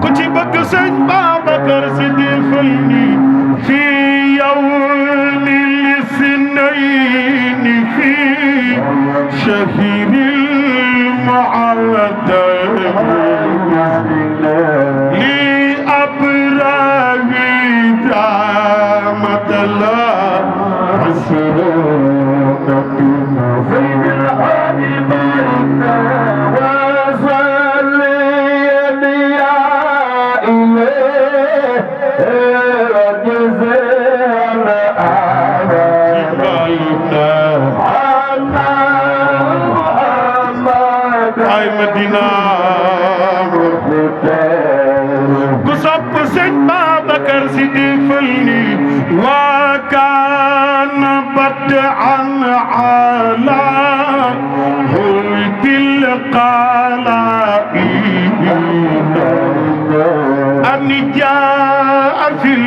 ku ci bëgg sëñ Babacar Si defal ni fi yawmi lisnayni fi shahril mu'addam li abrawi damatala ay Madina ku sopp sëñ Babacar Si defal ni wa kana bad'an ala hulbil qala'id an jaa fil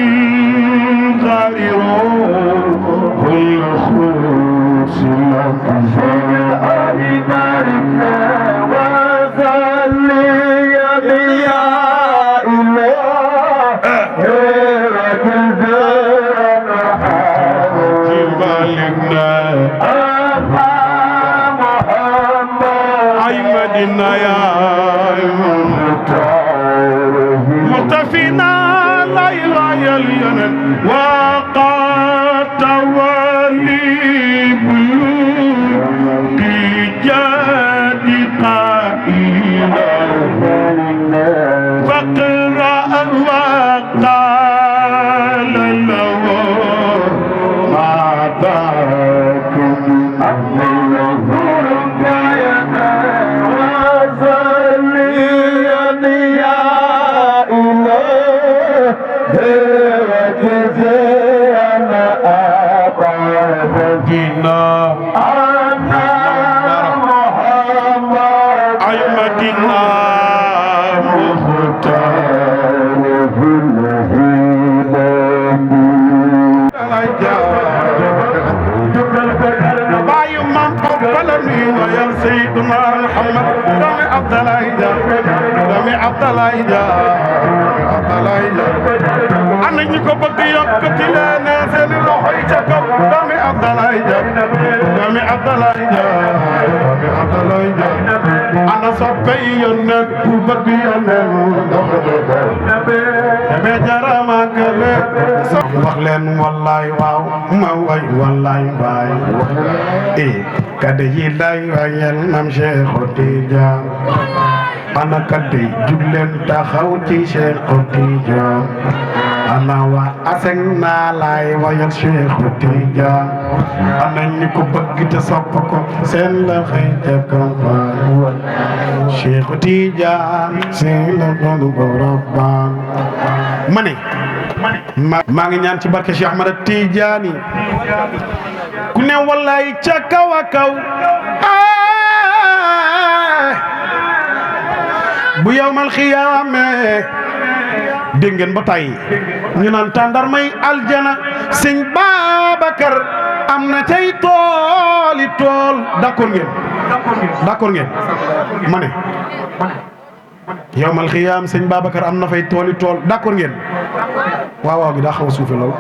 gharir hul khus متفينا لا إله إلا الله وقد تولي بجاد قائلا فاقرأ وقال له ما ذاكم سيدنا محمد دمي عبد الله دمي عبد الله أنا نيكو بدي يكتي لنا سن لوخي تكو دمي عبد الله دمي عبد الله أنا صبي ينك بدي ينك دمي جرى ما كله wax leen wallaay waaw ma way wallaay baay kadde yi lay wayal mam Cheikh Tidiane ana kadde jug leen taxaw ci Cheikh Tidiane ana waa aseng naa lay wayal Cheikh Tidiane ana ñi ko bëgg te sopp ko seen la xëy ca campagne Cheikh Tidiane seen la gonu borobaan ma ne maa ngi ñaan ci barke Cheikh Ahmad Tidiane ku ne wallaay ca kaw a kaw bu yawmal xiyaame dégg ngeen ba tey ñu naan tàndarmay aljana sëñ Babacar am na tey tooli tool d'accord ngeen ma ne yawmal xiyaam sëñ Babacar am na fay tooli tool d'accord ngeen waaw waaw gi daa xaw a suufe lool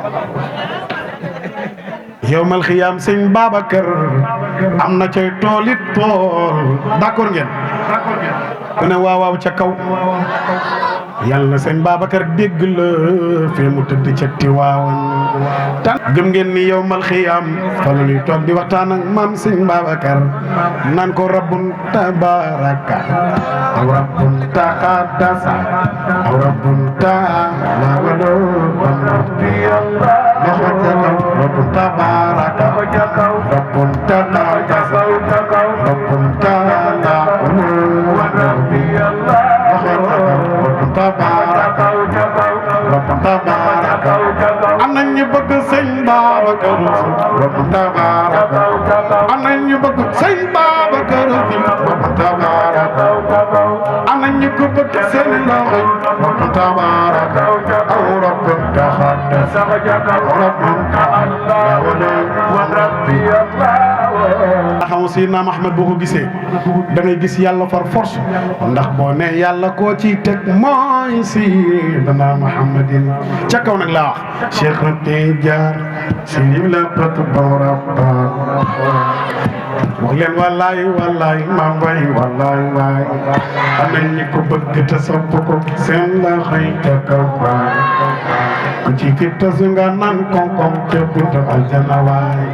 yawmal xiyaam sëñ Babacar am na cay tooli tool d'accord ngeen ku ne waaw waaw ca kaw yàlla na sëñ Babacar dégg la fee mu tëdd ca Tiwaawan tan gëm ngeen ni yawmal xiyaam fa la ñuy toog di waxtaan ak maam sëñ Babacar naan ko rabbun tabaraka aw rabbun taqaddasa aw rabbun taala wala rabbi allah loxo ca kaw rabbun tabaraka rabbun taqaddasa rabbun taala wala rabbi allah loxo ca kaw rabbun tabaraka rabbun tabaraka am na ñu bëgg sëñ Babacar rabbun tabaraka am na ñu bëgg sëñ Babacar rabbun tabaraka am na ñu ko bëgg seen loxo rabbun tabaraka aw rabbun taxaddasa rabbun taala wa rabbi allah melokaanu Seydina Muhammad boo ko gisee da ngay gis yàlla far force ndax boo ne yàlla koo ci teg mooy Seydina Muhammadin ca kaw nag laa wax Cheikh Tidiane si la patu boraba wax leen wallaay wallaay maa bay wallaay waay am na ñi ko bëgg te sopp ko seen la xëy ca kaw waay ku ci fi tas nga naan koom-koom ca buntu aljana waay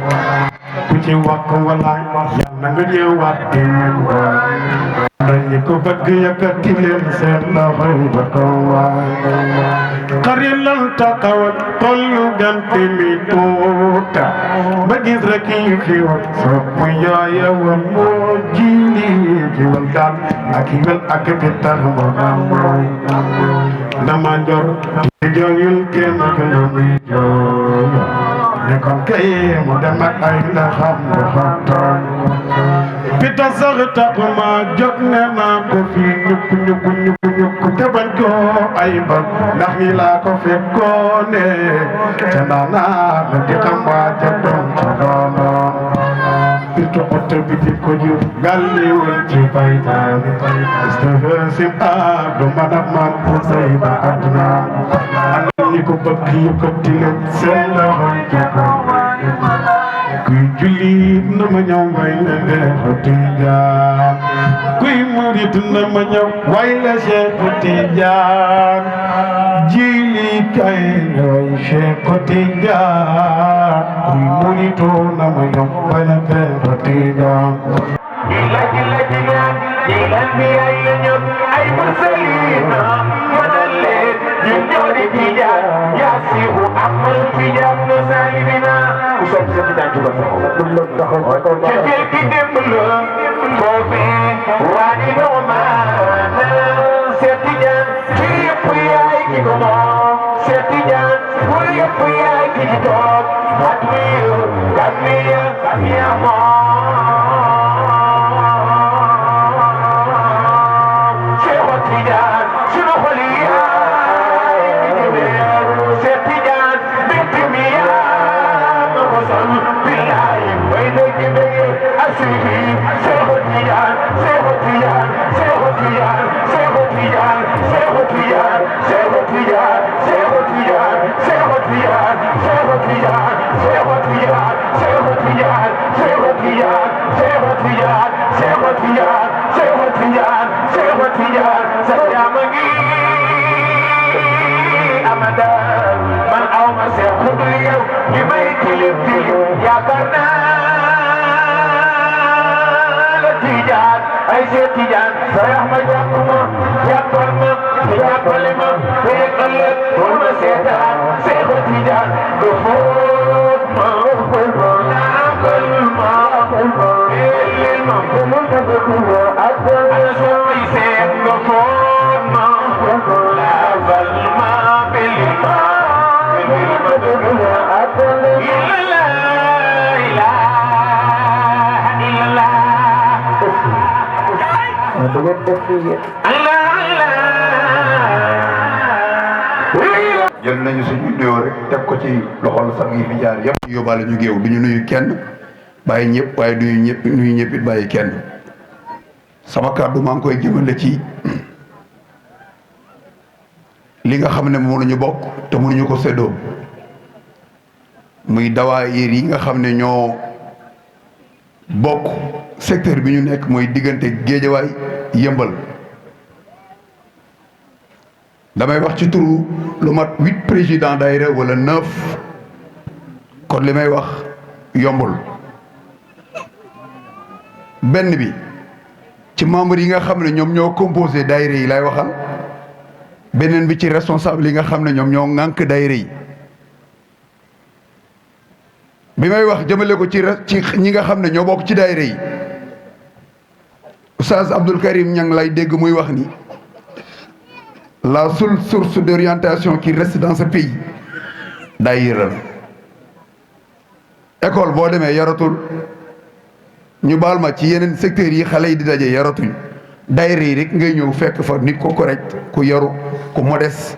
ku ci wax wallaay yàlla nga ñëwaat déwén waay am na ñi ko bëgg yëkkati leen seen la xëy ca kaw waay xarit lan taxawal tollu gante mi tuuta ba gis rek yi fi wax sopp yaaya wa moo jiili ci wal daal ak yi mel ak bi tax ma xam mooy dama njor di jooyul kenn ak lu muy jooy ne kon kay mu dem ak ay la xam nga xam tooñ pita sax tax ma jóg ne naa ko fii ñukk ñukk ñukk ñukk te bañ ko ay bal ndax ni laa ko fekkoone te ndaanaa la di xam waa ca doon ca doonoon pita oto bi di ko jur gàlliwul ci baytaan sim du man a man pour say ba àdduna am na ñi ko bëgg yëkkati leen seen loxo ca kaw kuy jullit na ma ñëw way la Cheikh Tidiane kuy murit na ma ñëw way la Cheikh Tidiane jili kay way Cheikh Tidiane kuy muritu na ma ñëw way la Cheikh Tidiane ay mursalina madalleen ñu ñoo di Tidiane yaa siihu amal Tidiane no salibina ku sopp sa Tidiane jël ki démb la foofee waa di noo maana Cheikh Tidiane ci yëpp yaay ki ko moom Cheikh Tidiane pour yëpp yaay ki ci toog at mi yaa moom jël nañu suñu nuyoo rek teg ko ci loxol sang yi fi jaar yëpp yóbbaale ñu géew du ñu nuyu kenn bàyyi ñëpp waaye duñu ñëpp nuyu ñëpp it bàyyi kenn sama kàddu maa ngi koy jëmale ci li nga xam ne moom la ñu bokk te mënuñu ko séddoo muy dawaayir yi nga xam ne ñoo bokk secteur bi ñu nekk mooy diggante Géejawaay Yëmbal damay wax ci turu lu mat 8 président daayira wala 9 kon li may wax yombul benn bi ci membre yi nga xam ne ñoom ñoo composé daayira yi lay waxal beneen bi ci responsable yi nga xam ne ñoom ñoo ŋànk daayira yi bi may wax jëmale ko ci ñi nga xam ne ñoo bokk ci daayira yi Oustaz Abdoul Karim Niang lay dégg muy wax ni la seule source d'orientation qui reste dans ce pays daayira la école boo demee yaratul ñu baal ma ci yeneen secteurs yi xale yi di daje yaratuñ daayira yi rek ngay ñëw fekk fa nit ko correct ku yaru ku modeste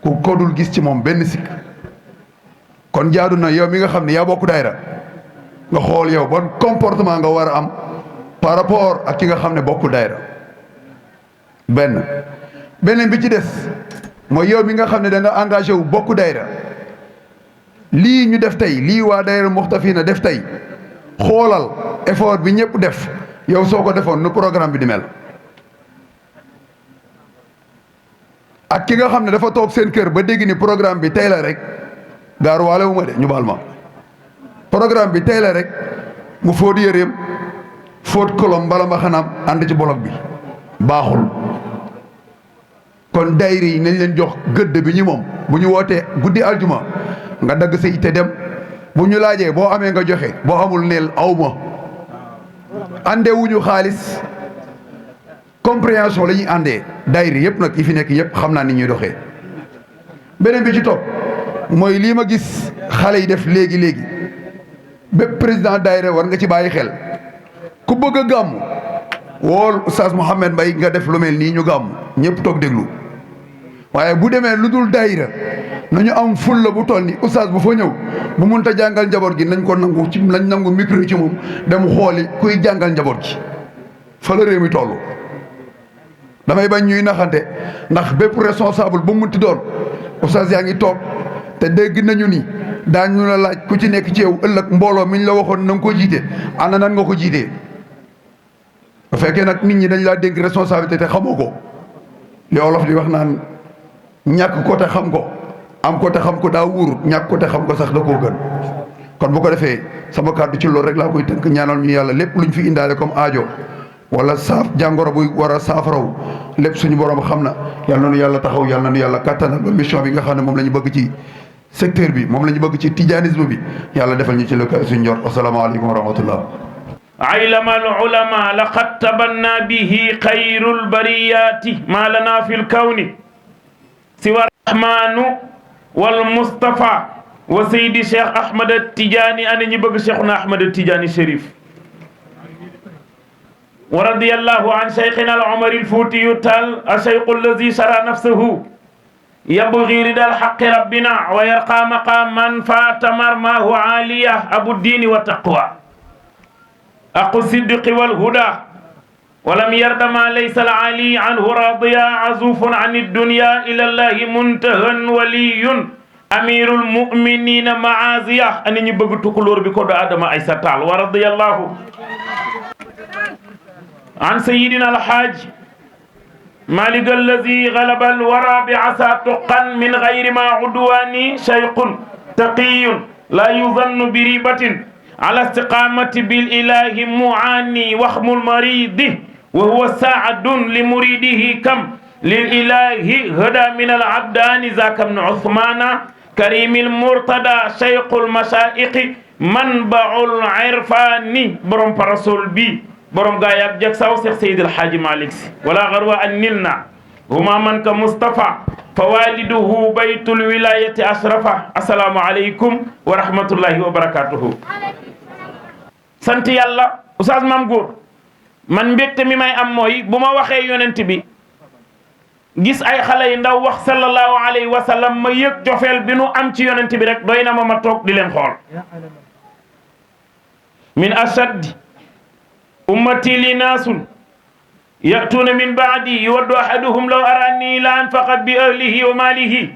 ku kodul gis ci moom benn sikk kon jaadu na yow mi nga xam ne yaa bokk daayira nga xool yow bon comportement nga war a am par rapport ak ki nga xam ne bokkul daayira beneen bi ci des mooy yow mi nga xam ne da nga engagé wu bokku daayira lii ñu def tey lii waa daayira Muxtafina def tey xoolal effort bi ñëpp def yow soo ko defoon nu programme bi di mel ak ki nga xam ne dafa toog seen kër ba dégg ni programme bi tey la rek gaaruwaale wu ma de ñu baal ma programme bi tey la rek mu fóot yëreem fóot kolom mbala ma xanaam ànd ci bolog bi baaxul kon daayira yi nañ leen jox gëdd bi ñu moom bu ñu wootee guddi aljuma nga dagg sa yitte dem bu ñu laajee boo amee nga joxe boo amul neel awma àndee wuñu xaalis compréhension la ñuy àndee daayira yëpp nag yi fi nekk yëpp xam naa ni ñuy doxee beneen bi ci topp mooy lii ma gis xale yi def léegi bépp président daayira war nga ci bàyyi xel ku bëgg a gàmm wool Oustaz Mouhamed Mbaye nga def lu mel nii ñu gàmm ñëpp toog déglu waaye bu demee lu dul daayira nañu am fulla bu toll ni Oustaz bu fa ñëw bu mënta jàngal njaboot gi nañ ko nangu ci nañ nangu micro ci moom dem xooli kuy jàngal njaboot gi fa la réew mi toll damay bañ ñuy naxante ndax bépp responsable bu munti doon Oustaz yaa ngi toog te dégg nañu ni daañu la laaj ku ci nekk ci yow ëllëg mbooloo miñ la waxoon na nga ko jiite ana nan nga ko jiitee bu fekkee nag nit ñi dañ laa dénk responsabilité te xamoo ko li olof di wax naan ñàkk ko te xam ko am ko te xam ko daa wóor ñàkk ko te xam ko sax da koo gën kon bu ko defee sama kàddu ci loolu rek laa koy tënk ñaanal ñu yàlla lépp luñ fi indaale comme aajo wala jàngoro buy war a saafaraw lépp suñu borom xam na yal na nu yàlla taxaw yal na nu yàlla kattanal ba mission bi nga xam ne moom la ñu bëgg ci secteur bi moom la ñu bëgg ci tijanisme bi yàlla defal ñu ci lëkkaloo suñu njort asalaamaaleykum wa rahmatullah. علم العلماء لقد تبنى به خير البريات ما لنا في الكون سوى الرحمن والمصطفى وسيد الشيخ أحمد التجاني أنا نبغى شيخنا أحمد التجاني الشريف ورضي الله عن شيخنا العمر الفوتي التال الشيخ الذي شرى نفسه يبغي رضا الحق ربنا ويرقى مقاما فات مرماه عالية أبو الدين والتقوى أقو الصدق والهدى ولم يرد ما ليس العالي عنه راضيا عزوف عن الدنيا إلى الله منتهى ولي أمير المؤمنين معازية أن يبغى تقولور بكود آدم عيسى تعالى ورضي الله عن سيدنا الحاج مالك الذي غلب الورى بعصا تقا من غير ما عدوان شيخ تقي لا يظن بريبة على استقامة بالإله معاني وخم المريض وهو ساعد لمريده كم للإله هدى من العبدان ذاك ابن عثمان كريم المرتدى شيخ المشائق منبع العرفان برم برسول بي برم غايب جاك ساو سيد الحاج مالك ولا غروا أن نلنا هما من كمصطفى فوالده بيت الولاية أشرفة السلام عليكم ورحمة الله وبركاته sant yàlla Oustaz Mame Goor man mbégte mi may am mooy bu ma waxee yonent bi gis ay xale yu ndaw wax sallallahu alayhi wa sallam ma yëg jofeel bi nu am ci yonent bi rek doy na ma toog di leen xool min ashaddi ummati li naasun ya'tuuna min ba'di yuwaddu ahaduhum law arani la anfaqa bi ahlihi wa malihi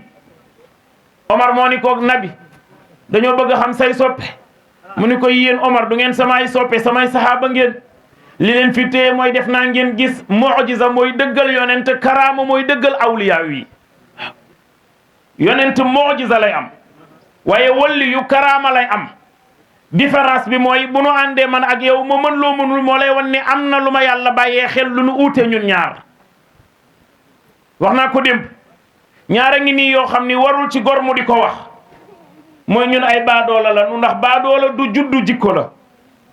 Omar moo ni koog nabi dañoo bëgg xam say soppe mu ni ko yéen Omar du ngeen samay soppe samay saxaaba ngeen li leen fi téye mooy def naa ngeen gis mu'jiza mooy dëggal yonent karaama mooy dëggal awliya yi yonent mu'jiza lay am waaye walli yu karaama lay am différence bi mooy bu nu àndee man ak yow ma mën loo mënul moo lay wan ne am na lu ma yàlla bàyyee xel lu nu uute ñun ñaar wax naa ko démb ñaara ngi nii yoo xam ni warul ci gor mu di ko wax mooy ñun ay baadoola la nu ndax baadoola du juddu jikko la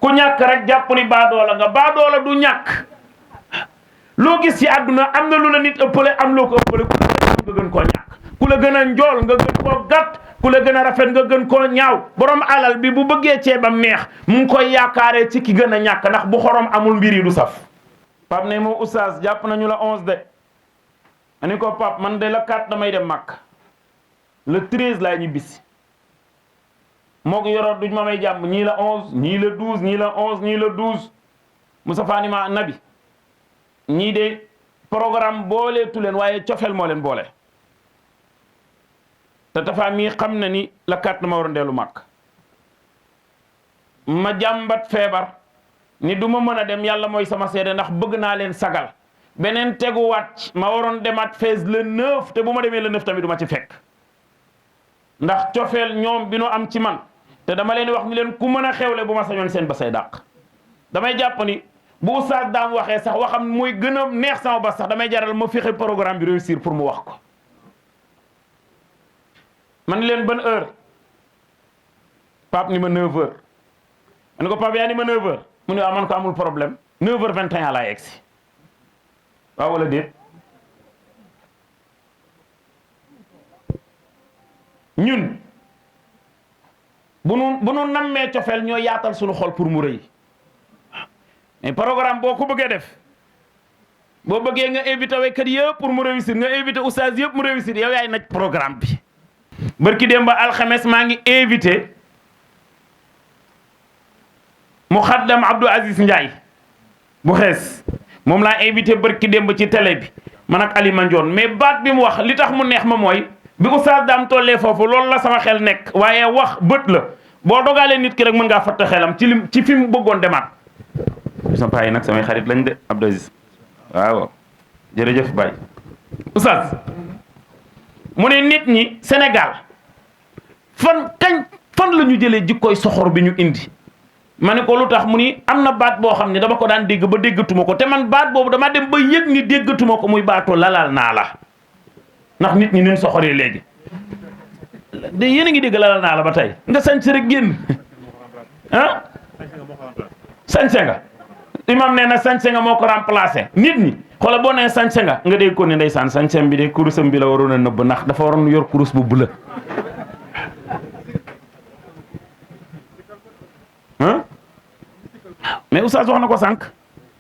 ku ñàkk rek jàpp ni baadoola nga baadoola du ñàkk loo gis ci àdduna am na lu la nit ëppale am loo ko ëppale ku la nga gën koo ñàkk ku la gën a njool nga gën koo gàtt ku la gën a rafet nga gën koo ñaaw borom alal bi bu bëggee ceebam neex mu ngi koy yaakaaree ci ki gën a ñàkk ndax bu xorom amul mbir yi du saf Pape ne moo oustaz jàpp nañu la 11 de ani ko Pape man de la 4 damay dem Makka le 13 laa ñibbisi moo ko yoroon duñ ma may jàmm ñii la 11 ñii la 12 ñii la 11 ñii la 12 Moustapha ni ma nabi ñii de programme booleetu leen waaye cofeel moo leen boole te Tafa mii xam na ni la kat na ma war a ndeelu màkk ma jàmbat feebar ni du ma mën a dem yàlla mooy sama seede ndax bëgg naa leen sagal beneen teguwaat ma waroon demaat fees le 9 te bu ma demee le 9 tamit du ma ci fekk ndax cofeel ñoom bi nu am ci man te dama leen wax ni leen ku mën a xewle bu ma sañoon seen ba say dàq damay jàpp ni bu Oustaz Dame waxee sax waxam muy gën a neex sama bas sax damay jaral ma fexe programme bi réussir pour mu wax ko man leen ban heure Pape ni ma 9h ma ne ko Pape yaa ni ma 9h mu ne waaw man ko amul problème 9h21 laa egsi waaw wala déet ñun bu nu nammee cofeel ñoo yaatal suñu xol pour mu rëy mais programme boo ko bëggee def boo bëggee nga invité waykat yëpp pour mu réussir nga invité oustaz yëpp mu réussir yow yaay naj programme bi barki démb ba alxames maa ngi invité Muxaddam Abdou Aziz Ndiaye bu xees moom laa invité barki démb ci télé bi man ak Ali Mandione mais baat bi mu wax li tax mu neex ma mooy bi Oustaz Dame tollee foofu loolu la sama xel nekk waaye wax bët la boo dogalee nit ki rek mën ngaa fatta xelam ci fi mu bëggoon demaat sama paa yi nag samay xarit lañ de Abdou Aziz waaw jërëjëf Baye Oustaz mu ne nit ñi Sénégal fan la ñu jëlee jikkooy soxor bi ñu indi ma ne ko lu tax mu ni am na baat boo xam ne dama ko daan dégg ba déggatuma ko te man baat boobu dama dem ba yëg ni déggatuma ko muy baatoo lalal naa la ndax nit ñi nin soxoree léegi de yéen a ngi dégg lalal naa la ba tey nga sañse rek génn ah sañse nga imam nee na sañse nga moo ko remplacé nit ñi xoola boo nee sañse nga dégg ko ne ndeysaan sañsem bi de kurusam bi la waroon a nëbb ndax dafa waroon yor kurus bu bula mais oustaz wax na ko sànq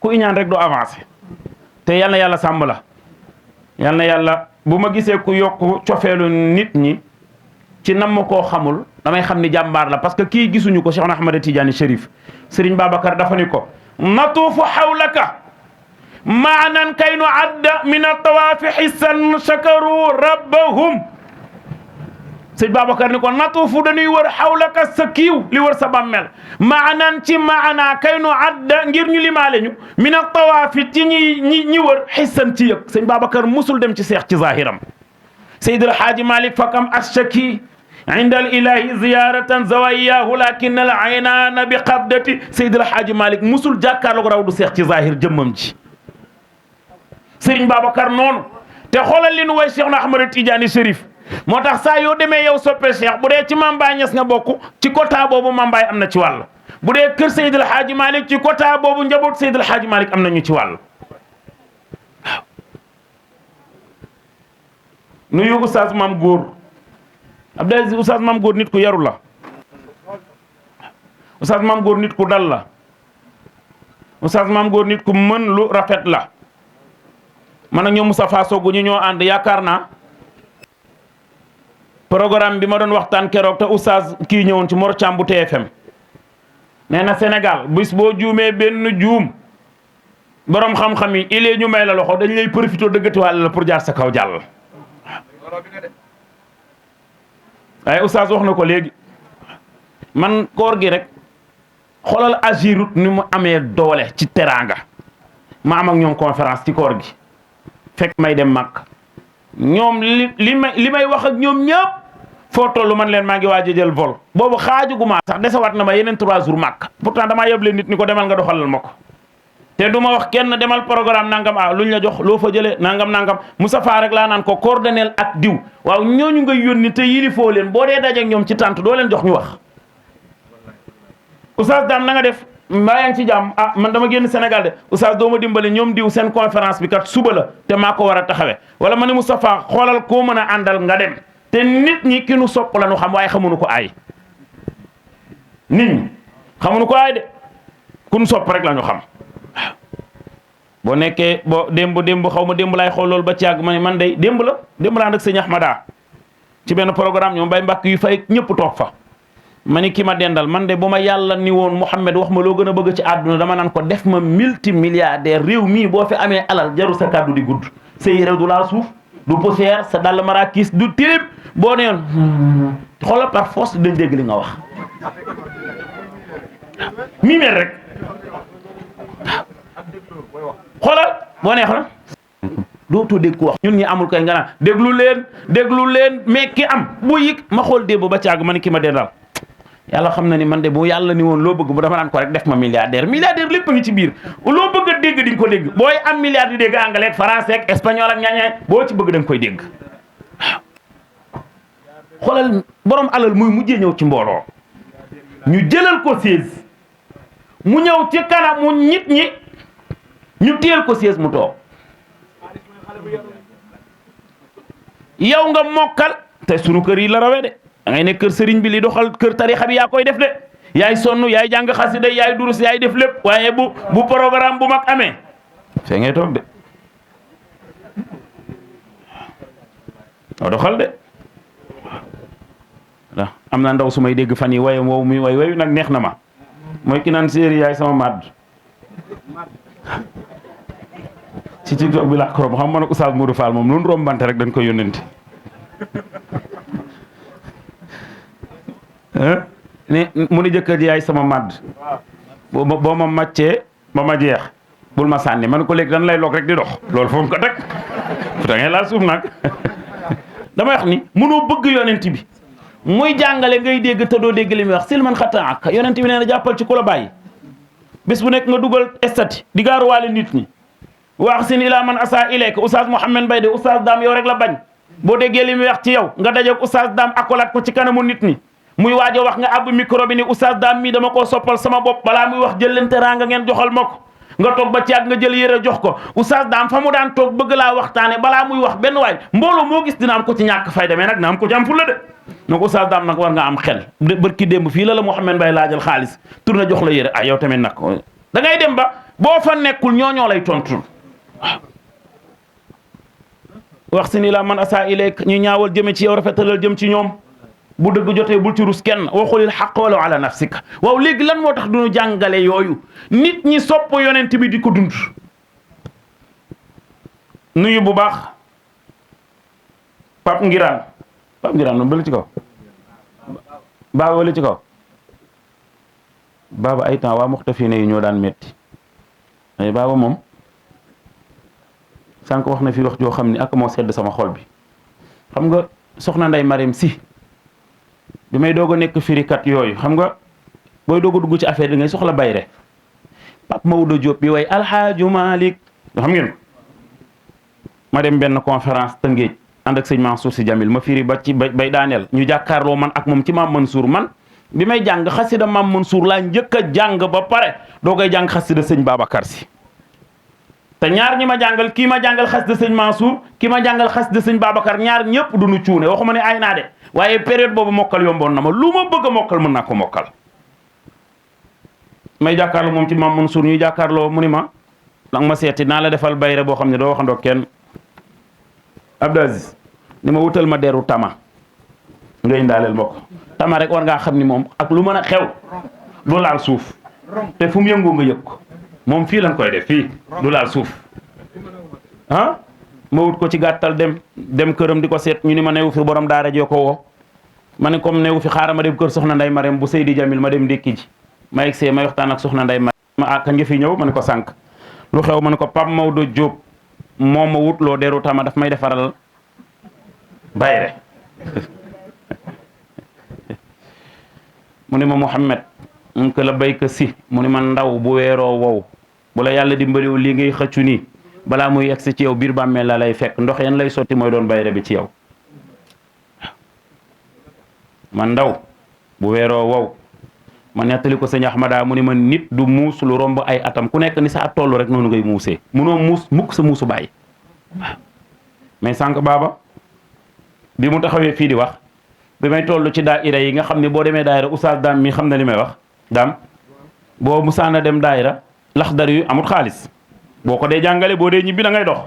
ku iñaan rek doo avancé te yal na yàlla sàmm la yal na yàlla bu ma gisee ku yokk cofeelu nit ñi ci nam ma koo xamul damay xam ni jàmbaar la parce que kii gisuñu ko Cheikh Ahmad Tidiane Chérif Serigne Babacar dafa ni ko natuufu xawlaka maanan kay nu adda min altawaafi xissan shakaru rabbahum sëñ Babacar ni ko natuufu dañuy wër xawlaka sa kiiw li wër sa bàmmeel maanan ci maanaa kay nu adda ngir ñu limaale ñu min altawaafi ci ñi wër xissan ci yëg sëñ Babacar musul dem ci seex ci zahiram Seydi El Hadji Malick fakam ashaki inda al ilahi ziyaratan zawayahu lakin al aynana bi qabdati Seydi El Hadji Malick musul jàkkaarloog raw du seex ci zahir jëmmam ji Serigne Babacar noonu te xoolal li nu way Cheikh Ahmad Tidiane Chérif moo tax saa yoo demee yow soppe Cheikh bu dee ci Mame Baye Niass nga bokk ci quota boobu Mame Baye am na ci wàll bu dee kër Seydi El Hadji Malick ci quota boobu njaboot Seydi El Hadji Malick am na ñu ci wàll waaw nuyu oustaz Mame Góor Abdou Aziz oustaz Mame Góor nit ku yaru la oustaz Mame Góor nit ku dal la oustaz Mame Góor nit ku mën lu rafet la man ak ñoom Moustapha Sogu ñu ñoo ànd yaakaar naa programme bi ma doon waxtaan keroog te oustaz kii ñëwoon ci Mor Thiam bu TFM nee na Sénégal bis boo juumee benn juum borom xam-xam yi ilee ñu may la loxo dañ lay profité dëggatiwaale la pour jaar sa kaw jàll. waaye oustaz wax na ko léegi man koor gi rek xoolal Agirut ni mu amee doole ci teraanga ma am ak ñoom conférence ci koor gi fekk may dem màkk ñoom li may wax ak ñoom ñëpp foo tollu man leen maa ngi waaj a jël vol boobu xaajuguma sax desewaat na ma yeneen 3 jours màkk pourtant damaa yeble nit ni ko demal nga doxalal ma ko te du ma wax kenn demal programme nangam luñ la jox loo fa jëlee nangam Moustapha rek laa naan ko coordonnel ak diw waaw ñooñu nga yónni te yilifoo leen boo dee dajeek ñoom ci tànt doo leen jox ñu wax. Oustaz Dame na nga def mbaa yaa ngi ci jàmm man dama génn Sénégal de Oustaz doo ma dimbale ñoom diw seen conférence bi kat suba la te maa ko war a taxawee wala ma ne Moustapha xoolal koo mën a àndal nga dem te nit ñi ki nu sopp la nu xam waaye xamuñu ko aay nit ñi xamuñu ko aay de ku nu sopp rek la ñu xam. boo nekkee boo démb xaw ma démb laay xool loolu ba ci yàgg ma ne man day démb laa nag sëñ Ahmada ci benn programme ñoom bay mbàkk yu fay ñëpp toog fa ma ni ki ma dendal man de bu ma yàlla ni woon Mouhamed wax ma loo gën a bëgg ci àdduna dama naan ko def ma multimilliardaire réew mii boo fi amee alal jaru sa kàddu di gudd sa yére du laal suuf du poussière sa dàll marakis du tilim boo ne yoon xoolal par force dañ dégg li nga wax mii mel rek xoolal boo nee xoolal dootoo dégg ku wax ñun ñi amul kay nga naan déglu leen mais ki am bu yëg ma xool démb ba caag ma ni ki ma dendal yàlla xam na ni man de bu yàlla ni woon loo bëgg bu dama naan ko rek def ma milliardaire lépp a ngi ci biir loo bëgg a dégg di nga ko dégg booy am milliard di dégg anglais ak français ak espagnol ak ñaañaay boo ci bëgg da nga koy dégg xoolal borom alal muy mujjee ñëw ci mbooloo ñu jëlal ko siège mu ñëw ci kanamu nit ñi ñu téyel ko siège mu toog yow nga mokkal te sunu kër yi la rawe de da ngay ne kër sëriñ bi li doxal kër tarixa bi yaa koy def de yaay sonn yaay jàng xasida yaay durus yaay def lépp waaye bu programme bu mag amee fee ngay toog de waaw doxal de waaw am na ndaw su may dégg fan yi waye woowu muy wayu nag neex na ma mooy ki naan séeri yaay sama madd ci TikTok bi laa ko romb xam man ak Oustaz Modou Fall moom lu nu rombante rek dañ koy yónnente ne mu ni jëkkër ji yaay sama madd boo ma màccee ba ma jeex bul ma sànni man ko léegi dañ lay loog rek di dox loolu foofu ko teg da ngay laal suuf nag damay wax ni mënoo bëgg yonent bi muy jàngale ngay dégg te doo dégg li muy wax sil man xatta ak yonent bi nee na jàppal ci ku la bàyyi bés bu nekk nga dugal estati di gaaruwaale nit ñi wax sin ila man asa ilayka Oustaz Mouhamed Mbaye de Oustaz Dame yow rek la bañ boo déggee li muy wax ci yow nga dajeeg Oustaz Dame akolaat ko ci kanamu nit ñi muy waaj a wax nga àbb micro bi ni Oustaz Dame mii dama koo soppal sama bopp balaa muy wax jël leen teraanga ngeen joxal ma ko nga toog ba ci àgg nga jël yére jox ko Oustaz Dame fa mu daan toog bëgg laa waxtaane balaa muy wax benn waay mbooloo moo gis dina am ko ci ñàkk fayda mais nag na am ko ci am fulla de donc Oustaz Dame nag war nga am xel bërki démb fii la Mouhamed Mbaye laajal xaalis tourné jox la yére ah yow tamit nag da ngay dem ba boo fa nekkul ñoo lay tontul wax si ni la man asa ilayk ñu ñaawal jëme ci yow rafetalal jëm ci ñoom bu dëgg jotee bul ci rus kenn waxulil xaq wala ala nafsika waaw léegi lan moo tax duñu jàngale yooyu nit ñi sopp yonent bi di ko dund nuyu bu baax Pape Ngiraan moom bala ci kaw baaba wala ci kaw baaba ay temps waa muxtafine yi ñoo daan metti mais baaba moom sànq wax na fi wax joo xam ni ak moo sedd sama xol bi xam nga soxna Ndey Marème si bi may doog a nekk firikat yooyu xam nga booy doog a dugg ci affaire bi ngay soxla bayre Pape Maodo Diop bi way Alhaaju Malick xam ngeen ma dem benn conférence Tëngéej ànd ak sëñ Mansour Sy Jamil ma firi ba ci bay daaneel ñu jàkkaarloo man ak moom ci Maam Mansour man bi may jàng xasida Maam Mansour laa njëkk a jàng ba pare doo koy jàng xasida sëñ Babacar Sy te ñaar ñi ma jàngal kii ma jàngal xasida sëñ Mansour kii ma jàngal xasida sëñ Babacar ñaar ñëpp du nu cuune waxuma ne ay naa de waaye période boobu mokkal yomboon na ma lu ma bëgg a mokkal mën naa ko mokkal may jàkkaarloo moom ci Maam Mansour ñuy jàkkaarloo mu ni ma nag ma seeti naa la defal bayre boo xam ne doo waxandoo kenn Abdou Aziz ni ma wutal ma deru tama nga indaaleel ma ko tama rek war ngaa xam ni moom ak lu mën a xew du laal suuf te fu mu yëngu nga yëg ko moom fii lañ koy def fii du laal suuf ah ma wut ko ci gàttal dem këram di ko seet ñu ni ma newu fi borom daara joo ko woo ma ne comme newu fi xaaral ma dem kër soxna Ndey Marème bu Seydi Jamil ma dem ndékki ji ma egg see may waxtaan ak soxna Ndey Marème ma kañ nga fi ñëw ma ne ko sànq lu xew ma ne ko Pape Maodo Diop moom ma wut loo deru tama daf may defaral bayre mu ne ma Mouhamed mu ko la béyka si mu ne ma ndaw bu weeroo wow bu la yàlla dimbaliw lii ngay xëccu nii balaa muy yegsi ci yow biir bàmmeel la lay fekk ndox yan lay sotti mooy doon bayre bi ci yow man ndaw bu weeroo wow ma nettali ko sëñ Ahmada mu ni ma nit du muus lu romb ay atam ku nekk ni sa at toll rek noonu ngay muusee munoo muus mukk sa muusu bàyyi waaw mais sànq baaba bi mu taxawee fii di wax bi may toll ci daayira yi nga xam ne boo demee daayira Oustaz Dame mi xam na li may wax Dame boo musaana dem daayira laxdar yu amut xaalis boo ko dee jàngale boo dee ñibbi da ngay dox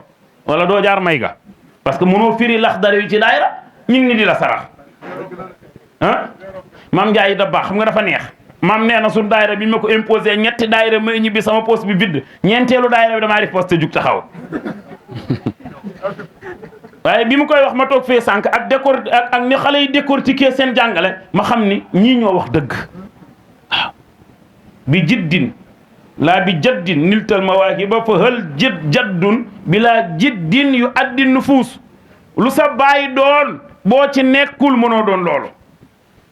wala doo jaar may ga parce que mënoo firi laxdar yu ci daayira ñu ngi ni di la sarax ah maam Ndiaye da baax xam nga dafa neex maam nee na suñu daayira bi ñu ma ko imposé ñetti daayira may ñibbi sama poste bi vide ñeenteelu daayira bi damaa def poste jug taxaw waaye bi mu koy wax ma toog fee sànq ak ak ni xale yi décortiquer seen jàngale ma xam ni ñii ñoo wax dëgg waaw bi jiddin laa bi jaddin niltal mawaahiba fa hal jaddun bi laa jiddin yu addin nufuus lu sa bàyyi doon boo ci nekkul mënoo doon loolu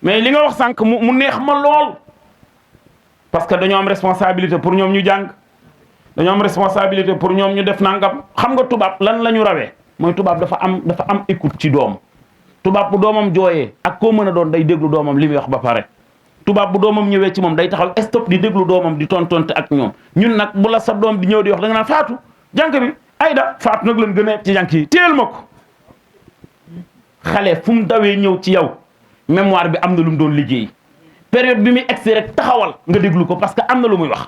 mais li nga wax sànq mu neex ma lool parce que dañoo am responsabilité pour ñoom ñu jàng dañoo am responsabilité pour ñoom ñu def nangam xam nga tubaab lan la ñu rawee mooy tubaab dafa am écoute ci doom tubaab bu doomam jooyee ak koo mën a doon day déglu doomam li muy wax ba pare tubaab bu doomam ñëwee ci moom day taxaw stop di déglu doomam di tontonte ak ñoom ñun nag bu la sa doom di ñëw di wax da nga naan faatu jànk bi ayda faatu nag lan gën a ci jànk yi téel ma ko xale fu mu dawee ñëw ci yow mémoire bi am na lu mu doon liggéey période bi muy egsi rek taxawal nga déglu ko parce que am na lu muy wax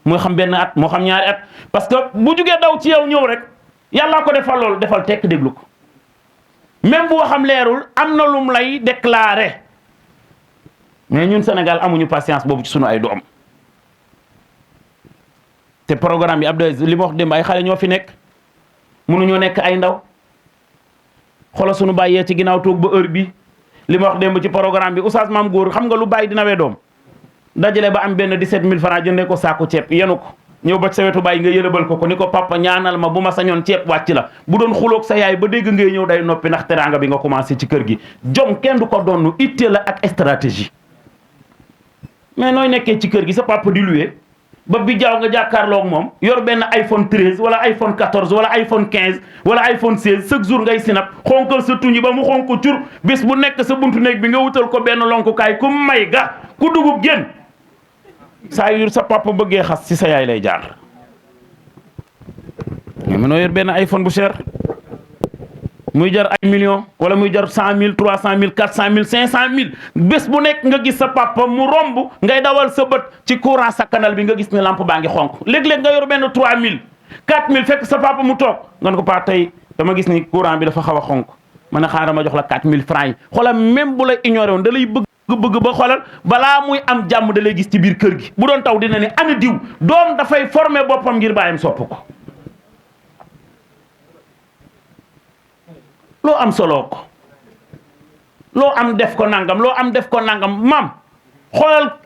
moo xam benn at moo xam ñaari at parce que bu jugee daw ci yow ñëw rek yàllaa ko defal loolu defal tekk déglu ko même bu waxam leerul am na lum lay déclaré mais ñun Sénégal amuñu patience boobu ci sunu ay doom te programme bi Abdou Aziz li ma wax démb ay xale ñoo fi nekk mënuñoo nekk ay ndaw xoolal sunu bàyyee ci ginnaaw toog ba heure bi li ma wax démb ci programme bi oustaz maam góor xam nga lu bàyyi dina wee doom dajale ba am benn 17000 francs jëndee ko saako ceeb yenu ko ñëw ba sa wetu bàyyi nga yëlëbal ko ni ko papa ñaanal ma bu ma sañoon ceeb wàcc la bu doon xuloog sa yaay ba dégg ngay ñëw day noppi ndax teraanga bi nga commencé ci kër gi jom kenn du ko donnu itte la ak stratégie mais nooy nekkee ci kër gi sa papa di loué ba bi jaaw nga jàkkaarloog moom yor benn iPhone 13 wala iPhone 14 wala iPhone 15 wala iPhone 16 chaque jour ngay sinap xonkal sa tuñi ba mu xonk cur bis bu nekk sa buntu néeg bi nga wutal ko benn lonkukaay ku may ga ku dugub génn saa yu sa papa bëggee xas ci sa yaay lay jaar mais mënoo yor benn iPhone bu cher muy jar ay millions wala muy jar 100000 300000 400000 500000 bés bu nekk nga gis sa papa mu romb ngay dawal sa bët ci courant sa canal bi nga gis ne lampe baa ngi xonk léeg-léeg nga yor benn 3000 4000 fekk sa papa mu toog nga ne ko pa tey dama gis ni courant bi dafa xaw a xonk ma ne xaaral ma jox la 4000 francs yi xoolal même bu la ignoré woon da lay bëgg ba xoolal balaa muy am jàmm da lay gis ci biir kër gi bu doon taw dina ne ana diw doom dafay former boppam ngir bàyyam sopp ko loo am solo ko loo am def ko nangam loo am def ko nangam maam xoolal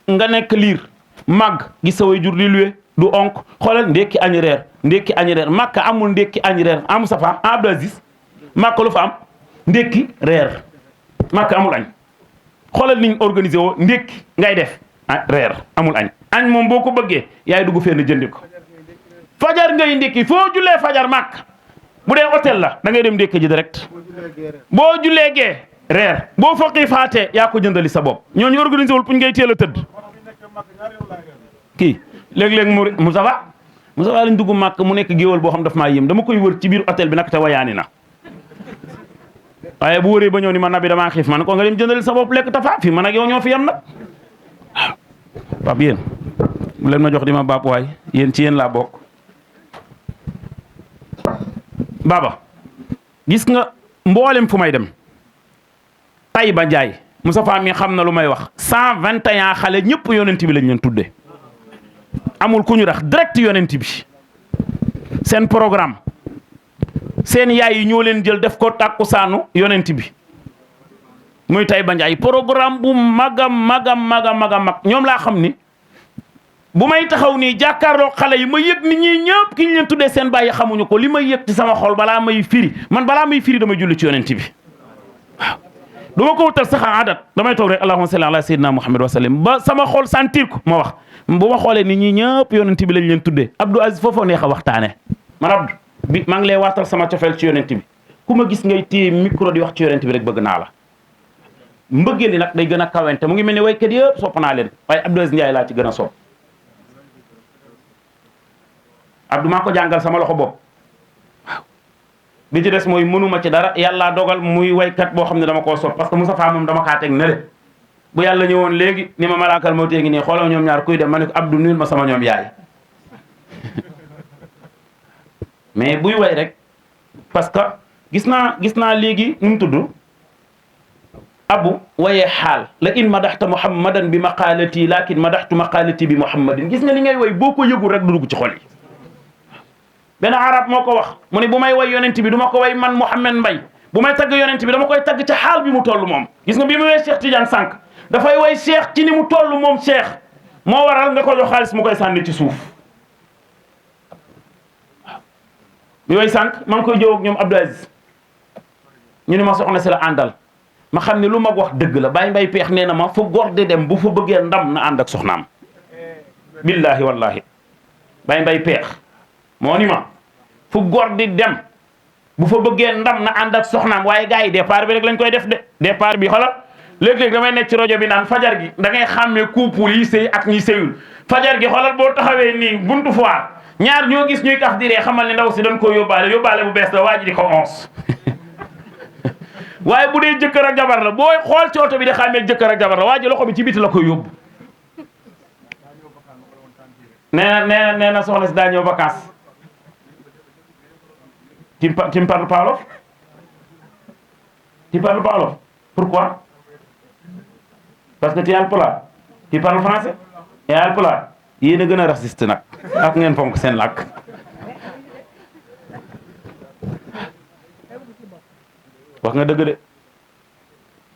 nga nekk liir màgg gis sa way jur li luwe du onk xoolal ndekki añ reer makka amul ndekki añ reer am safa Abdou Aziz makka lu fa am ndekki reer makka amul añ xoolal niñ organisé woo ndekki ngay def reer amul añ moom boo ko bëggee yaay dugg fenn jëndi ko fajar ngay ndekki foo jullee fajar makka bu dee hôtel la da ngay dem ndékki ji direct boo jullee gee reer boo faqi faatee yaa ko jëndali sa bopp ñooñu organisé wul puñ ngay teel a tëdd kii léeg-léeg Moussa lañ dugg màkk mu nekk géwal boo xam daf maa yëm dama koy wër ci biir hôtel bi nag te wayaani na waaye bu wëree ba ñëw ni ma nabi damaa xiif man ko nga dem jëndali sa bopp lekk tafa fii man ak yow ñoo fi yem nag waaw pap yéen bu leen ma jox di ma baab waay yéen ci yéen laa bokk Baba gis nga mboolem fu may dem Taïba Ndiaye Moustapha mi xam na lu may wax 121 xale ñëpp yonent bi lañ leen tudde amul ku ñu rax direct yonent bi seen programme seen yaay yi ñoo leen jël def ko tàkkusaanu yonent bi muy Taïba Ndiaye programme bu mag ñoom laa xam ni bu may taxaw nii jàkkaarloo xale yi ma yëg nit ñi ñëpp ki ñu leen tuddee seen bàyyi xamuñu ko li may yëg ci sama xol balaa may firi damay julli ci yonent bi waaw du ma ko wutal sax adat damay toog rek allahumma salli ala sayyidina muhammad wa sallim ba sama xol sentir ko ma wax bu ma xoolee nit ñi ñëpp yonent bi lañ leen tuddee Abdou Aziz foofoo neex a waxtaane man Abdou bi maa ngi lay waatal sama cofeel ci yonent bi ku ma gis ngay téye micro di wax ci yonent bi rek bëgg naa la mbëggeel li nag day gën a kawente mu ngi mel ni waykat yëpp sopp naa leen waaye Abdou Aziz Ndiaye laa ci gën a sopp Abdou maa ko jàngal sama loxo bopp waaw bi ci des mooy mënuma ci dara yàlla dogal muy waykat boo xam ne dama koo sopp parce que Moustapha moom dama kaa teg ne le bu yàlla ñëwoon léegi ni ma malaakal moo tee ngi nii xooloo ñoom ñaar kuy dem ma ne ko Abdou nuyul ma sama ñoom yaay mais buy way rek parce que gis naa léegi nu mu tudd abu waye xaal la in madaxta muhammadan bi maqaalati lakin madaxtu maqaalati bi muhammadin gis nga li ngay way boo ko yëgul rek du dugg ci xol yi benn arab moo ko wax mu ne bu may way yonent bi du ma ko way man Mouhamed Mbaye bu may tagg yonent bi dama koy tagg ci xaal bi mu toll moom gis nga bi mu way Cheikh Tidiane sànq dafay way Cheikh ci ni mu toll moom Cheikh moo waral nga ko jox xaalis mu koy sànni ci suuf bi way sànq maa ngi koy jëw ak ñoom Abdou Aziz ñu ne ma soxna si la àndal ma xam ne lu mag wax dëgg la Baye Mbaye Peex nee na ma fu góor di dem bu fa bëggee ndam na ànd ak soxnaam billahi wallahi Baye Mbaye Peex moo ni ma fu góor di dem bu fa bëggee ndam na ànd ak soxnaam waaye gars yi départ bi rek lañ koy def de départ bi xoolal léeg-léeg damay nekk ci rajo bi naan fajar gi da ngay xàmmee couple yi sëy ak ñi sëyul fajar gi xoolal boo taxawee nii buntu foire ñaar ñoo gis ñuy kaf diree xamal ne ndaw si dañ ko yóbbaale bu bees la waa ji di ko 11 waaye bu dee jëkkër ak jabar la booy xool ci oto bi di xàmmee jëkkër ak jabar la waa ji loxo bi ci biti la koy yóbbu nee na soxna si daa ñëw vacances tu ne parles pas wolof tu parles pas wolof pourquoi parce que tu es alpulaar tu parles français et alpulaar yéen a gën a raciste nag ak ngeen fonk seen làkk wax nga dëgg de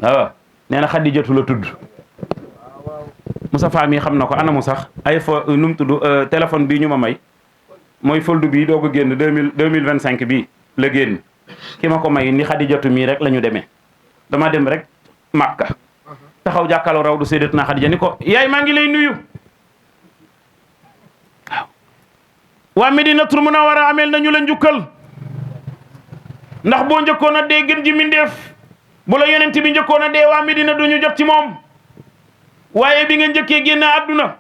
waaw nee na Xadijatu la tudd Moussa Fami xam na ko ana mu sax ay fa nu mu tudd téléphone bii ñu ma may mooy foldu bii doog a génn 2025 bii la génn ki ma ko may ni Xadijatu mii rek la ñu demee dama dem rek Makka taxaw jàkkaarloo raw du Sayyidatuna Xadija ni ko yaay maa ngi lay nuyu waaw waa Medinatul Munawwara ameel nañu la njukkal ndax boo njëkkoon a dee gën ji mindeef bu la yonent bi njëkkoon a dee waa Medina duñu jot ci moom waaye bi nga njëkkee génne àdduna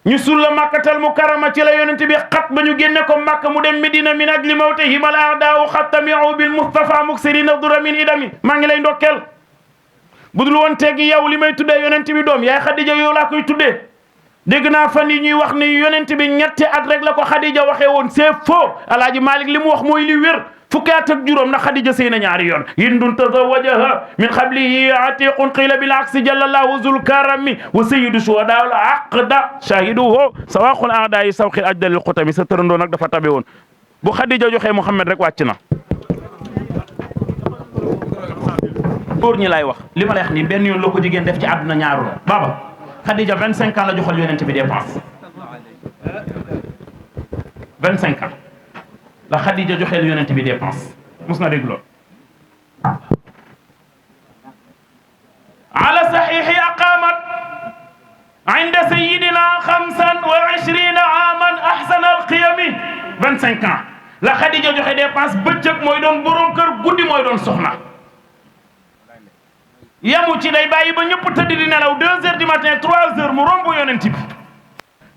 ñu sul la Makkatal Mukarrama ci la yonent bi xat ba ñu génne ko Makka mu dem Medina min ajli mawtihim al a'daa'u xattami'u bil Mustafa muksirina dura min idami maa ngi lay ndokkeel budul woon teegi yow li may tuddee yonent bi doom yaay Xadija yow laa koy tuddee dégg naa fan yi ñuy wax ni yonent bi ñetti at rek la ko Xadija waxee woon c'est faux Alaaji Malik li mu wax mooy li wér fukki at ak juróom ndax Xadija sëy na ñaari yoon hindun tazawajaha min qablihi atiqun qila bil aksi jallallahu zul karami wa sayyidu shuhada al aqda shahiduhu sawaqul a'da yi sawqil ajdalil xutami sa tërandoo nag dafa tabe woon bu Xadija joxee Muhammad rek wàcc na góor ñi lay wax li ma lay wax nii benn yoon la ko jigéen def ci àdduna ñaaru la baba Xadija 25 ans la joxal yonent bi dépense 25 ans la Xadija joxeel yonent bi dépense mus na dégg lool ala saxiixi aqamat inda sayidina 25 aman ahsana alqiyami 25 ans la Xadija joxe dépense bëccëg mooy doon borom kër guddi mooy doon soxna yamu ci day bàyyi ba ñëpp tëdd di nelaw 2 heures du matin 3 heures mu romb yonent bi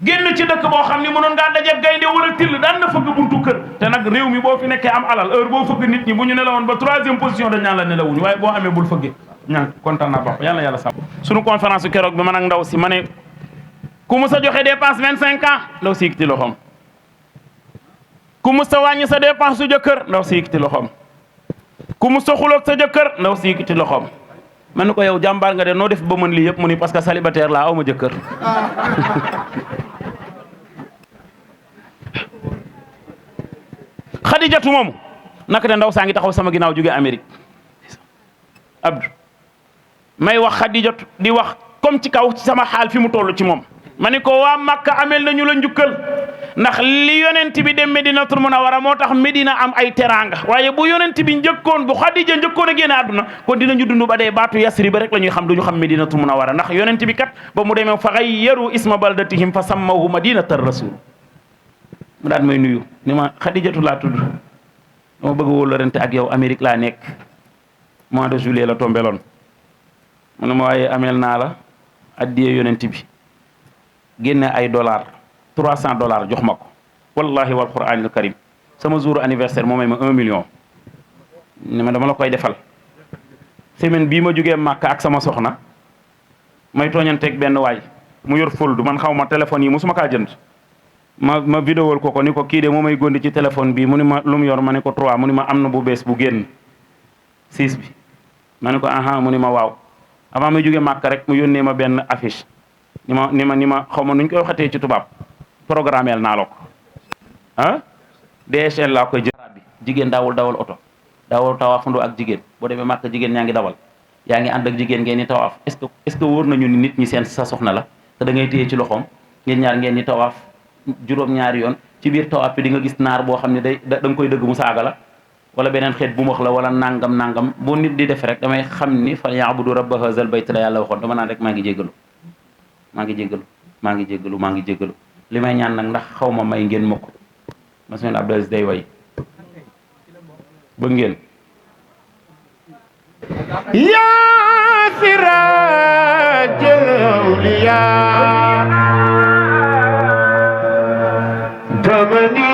génn ci dëkk boo xam ni mënoon ngaa dajeeg gaynde wala till daan na fëgg buntu kër te nag réew mi boo fi nekkee am alal heure boo fëgg nit ñi bu ñu nelawoon ba 3e position dañ naan la nelawuñu waaye boo amee bul fëggee ñaan kontaan naa baax yàlla sàmm suñu conférence su keroog bi man ak ndaw si ma ne ku mus a joxe dépense 25 ans ndaw si yëkkati loxoom ku mus a wàññi sa dépense su jëkkër ndaw si yëkkati loxoom ku mus a xuloog sa jëkkër ndaw si yëkkati loxoom man ni ko yow jàmbaar nga de noo def ba mën lii yëpp mu ni parce que célibataire laa aw ma jëkkër Xadijatu moomu naka de ndaw saa ngi taxaw sama ginnaaw jóge Amérique Abdou may wax Xadijatu di wax comme ci kaw ci sama xaal fi mu toll ci moom ma ni ko waa Makka ameel nañu la njukkal ndax li yonent bi dem Medinatul Munawwara moo tax Medina am ay teraanga waaye bu yonent bi njëkkoon bu Xadija njëkkoon a génn àdduna kon dinañu dund ba dee baatu Yasrib rek la ñuy xam duñu xam Medinatul Munawwara ndax yonent bi kat ba mu demee fa ghayyaru isma baldatihim fa sammahu madinatar rasul mu daan may nuyu ni ma Xadijatu laa tudd dama bëgg wóolorante ak yow Amérique laa nekk mois de juillet la tombeloon mu ne ma waaye ameel naa la addiyee yonent bi génne ay $300 jox ma ko wallahi wal qur'anil karim sama jour anniversaire moo may ma 1 million ni ma dama la koy defal semaine bii ma jógee Màkka ak sama soxna may tooñanteeg benn waay mu yor foldu man xaw ma téléphone yi musuma kaa jënd ma vidéowal ko ni ko kii de moo may gondi ci téléphone bi mu ni ma lu mu yor ma ne ko 3 mu ni ma am na bu bees bu génn 6 bi ma ne ko aha mu ni ma waaw avant may jóge Màkka rek mu yónnee ma benn affiche ni ma xaw ma nuñ koy waxatee ci tubaab programmeel naa la ko ah DHL laa koy jël bi jigéen daawul dawal oto daawul tawaafandoo ak jigéen boo demee Màkka jigéen ñaa ngi dawal yaa ngi ànd ak jigéen ngeen ni tawaaf est ce que wóor nañu ni nit ñi seen sa soxna la te da ngay téye ci loxoom ngeen ñaar ngeen ni tawaaf juróom-ñaari yoon ci biir tawaaf bi di nga gis naar boo xam ne da nga koy dëgg mu saaga la wala beneen xeet bu mu wax la wala nangam boo nit di def rek damay xam ni fa ya'budu rabba hazal bayt la yàlla waxoon dama naan rek maa ngi jéggalu li may ñaan nag ndax xaw ma may ngeen ma ko ma seen Abdou Aziz day way ba ngeen yaa siraajal awliyaa tamani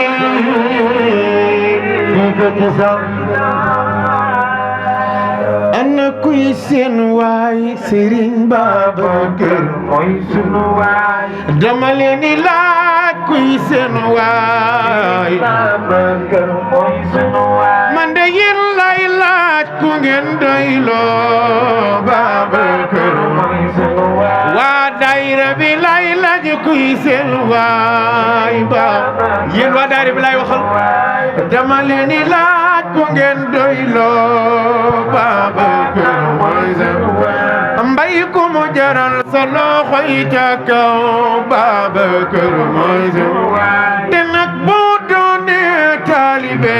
ana kuy seen waay Serigne Babacar mooy sunu waay dama leen di laaj kuy seen waay Babacar mooy sunu waay man de yéen lay laaj ku ngeen doyloo Babacar mooy sunu waay waa daayira bi lay laaj kuy seen waay Babacar yéen waa daayira bi lay waxal dama leen di laaj ku ngeen doyloo Babacar mooy seen waay mbay ku mu jaral sa loxo yi ca kaw Babacar mooy seen waay te nag boo doonee taalibe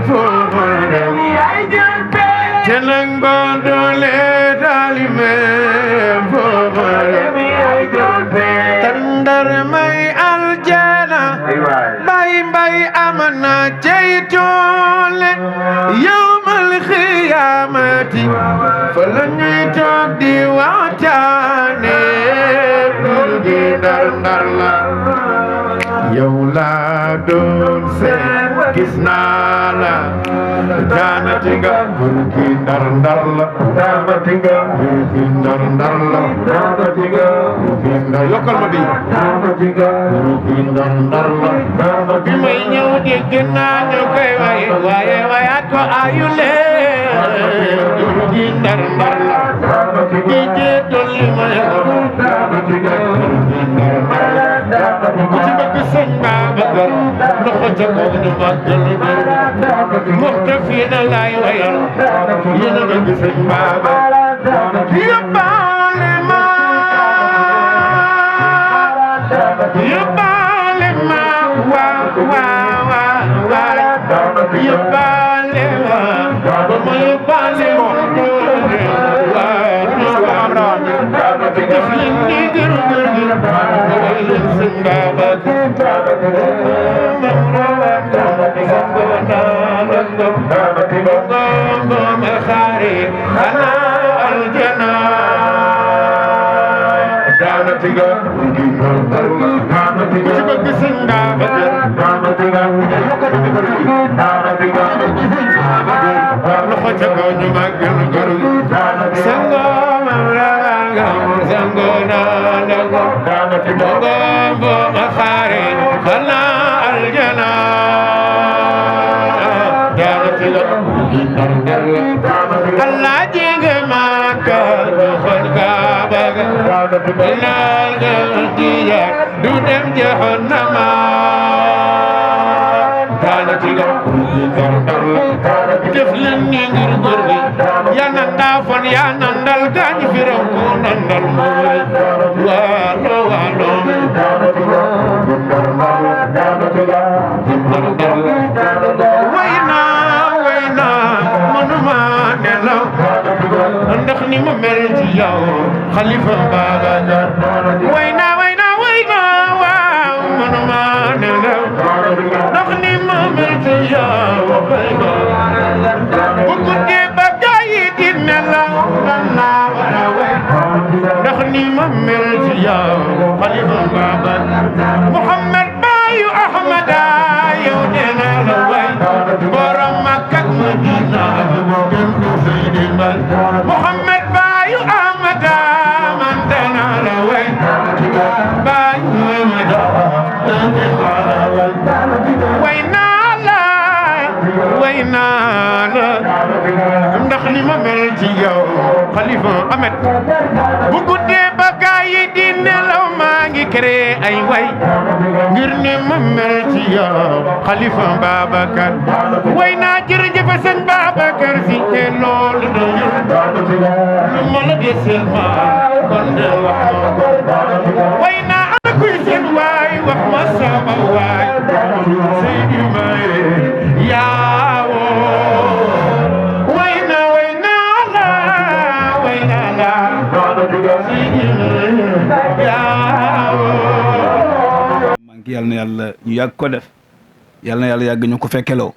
foofu dem te nag boo doonee taalibe foofu dem tandar may aljana mbay amana cey toole yawmal xiyaamati fa la ñuy toog di waxtaane bur gi ndar la yow laa doon seet gis naa la daanati nga bur gi ndar la daanati nga bur gi ndar la daanati nga bur gi ndar yokkal ma bi daanati nga bur gi ndar la bi may ñëw dégg naa ñu koy waaye wayaat ko ayule bur gi ndar la ki jee dolli ma daanati nga bur gi ndar la ku ci bëgg sëñ Babacar loxo ca kaw ñu màggal muxtafiina laay wayal yéen a bëgg sëñ Babacar yóbbaale ma yóbbaale ma ba ma yóbbaale def leen ni gër leen sëñ Babacar ma xaare xanaa aljana daanati nga ku ci bëgg sëñ Babacar loxo ca kaw ñu màggal gëru sango mam raga sango naandago bongo ma xaare xanaa aljana daanati nga Allah jege Makka doxal Kaaba ga laal ga tiya du dem jahannama daanati nga def leen ni ngir góor gi yaa nandal fan yaa nandal gaañ fi raw ko nandal mooy waalo way naa manuma nelaw ndax ni ma mel ci yow Xalifa Babacar way naa waaw manuma nelaw ndax ni ma mel ci yow Xalifa bu guddee ba gaa yi di nelaw naa wara way ndax ni ma mel ci yow Xalifa Babacar Muhammad bayu Ahmada yow dina la way borom Makka ak Madina Muhammad bayu Ahmada man dana la way bayu Ahmada way naa la ndax ni ma mel ci yow Khalifa Ahmed bu guddee ba gaa yi di nelaw maa ngi créé ay way ngir ni ma mel ci yow Khalifa Babacar way naa jërëjëf sëñ Babacar Si te loolu doyul lu ma la desel ma kon de wax ma way naa ana kuy seen waay wax ma sama waay Seydi Maye yaawo way naa la Seydi Maye yaawo manki yàlla na yàlla ñu yàgg ko def yàlla na yàlla yàgg ñu ko fekkeloo